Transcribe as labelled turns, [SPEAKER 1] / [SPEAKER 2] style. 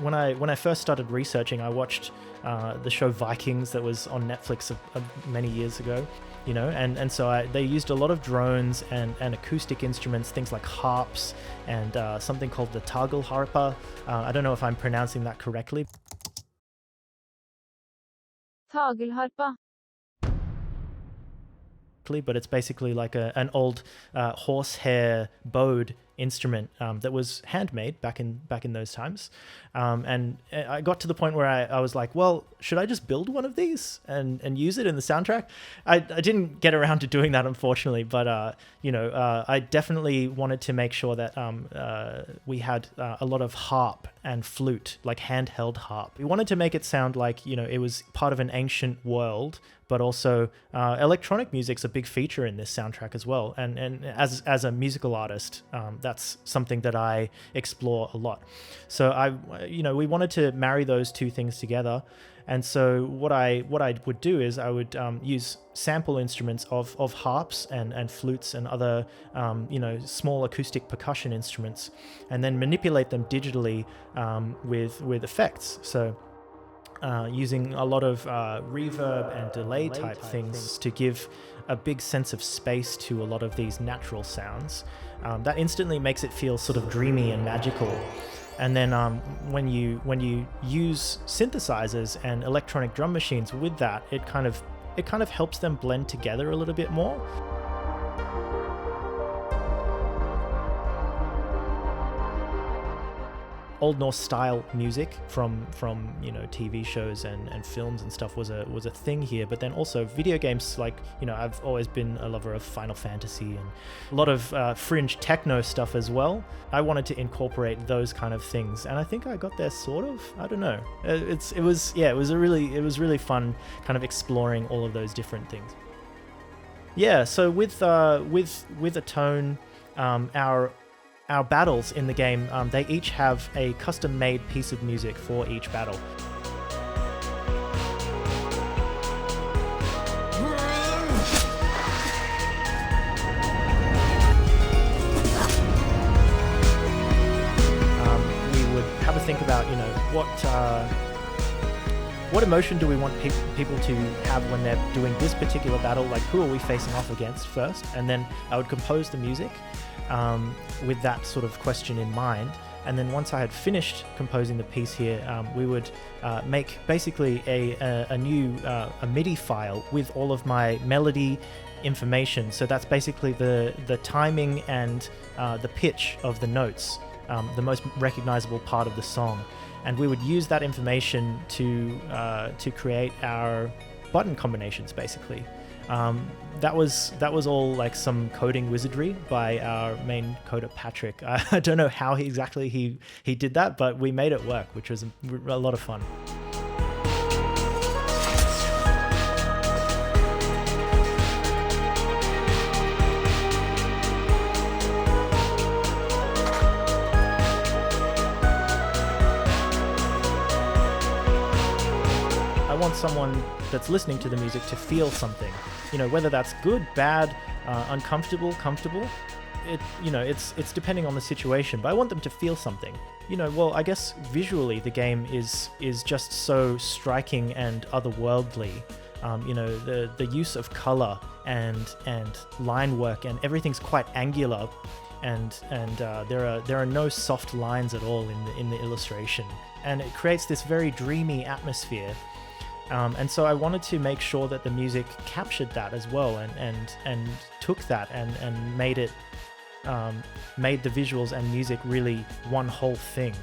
[SPEAKER 1] when I first started researching, I watched the show Vikings that was on Netflix many years ago, and so they used a lot of drones and acoustic instruments, things like harps and something called the tagelharpa. I don't know if I'm pronouncing that correctly.
[SPEAKER 2] Tagelharpa.
[SPEAKER 1] But it's basically like an old horsehair bowed instrument that was handmade back in those times, and I got to the point where I was like, well, should I just build one of these and use it in the soundtrack? I didn't get around to doing that, unfortunately, but I definitely wanted to make sure that we had a lot of harp and flute, like handheld harp. We wanted to make it sound like it was part of an ancient world, but also electronic music's a big feature in this soundtrack as well. And as a musical artist, that's something that I explore a lot. So we wanted to marry those two things together. And so what I would do is I would use sample instruments of harps and flutes and other small acoustic percussion instruments, and then manipulate them digitally with effects. So using a lot of reverb and delay type things to give a big sense of space to a lot of these natural sounds. That instantly makes it feel sort of dreamy and magical. And then when you use synthesizers and electronic drum machines with that, it kind of helps them blend together a little bit more. Old Norse style music from TV shows and films and stuff was a thing here, but then also video games, like I've always been a lover of Final Fantasy and a lot of fringe techno stuff as well. I wanted to incorporate those kind of things, and I think I got there sort of. I don't know. It was really fun kind of exploring all of those different things. Yeah, so with ATONE, our battles in the game, they each have a custom-made piece of music for each battle. We would have a think about, what emotion do we want people to have when they're doing this particular battle? Like, who are we facing off against first? And then I would compose the music with that sort of question in mind. And then once I had finished composing the piece here, we would make basically a new MIDI file with all of my melody information. So that's basically the timing and the pitch of the notes, the most recognizable part of the song. And we would use that information to create our button combinations, basically. That was all like some coding wizardry by our main coder Patrick. I don't know how exactly he did that, but we made it work, which was a lot of fun. I want someone that's listening to the music to feel something, whether that's good, bad, uncomfortable, comfortable. It's depending on the situation, but I want them to feel something. Well, I guess visually the game is just so striking and otherworldly. The use of color and line work, and everything's quite angular, and there are no soft lines at all in the illustration, and it creates this very dreamy atmosphere. And so I wanted to make sure that the music captured that as well, and took that and made the visuals and music really one whole thing.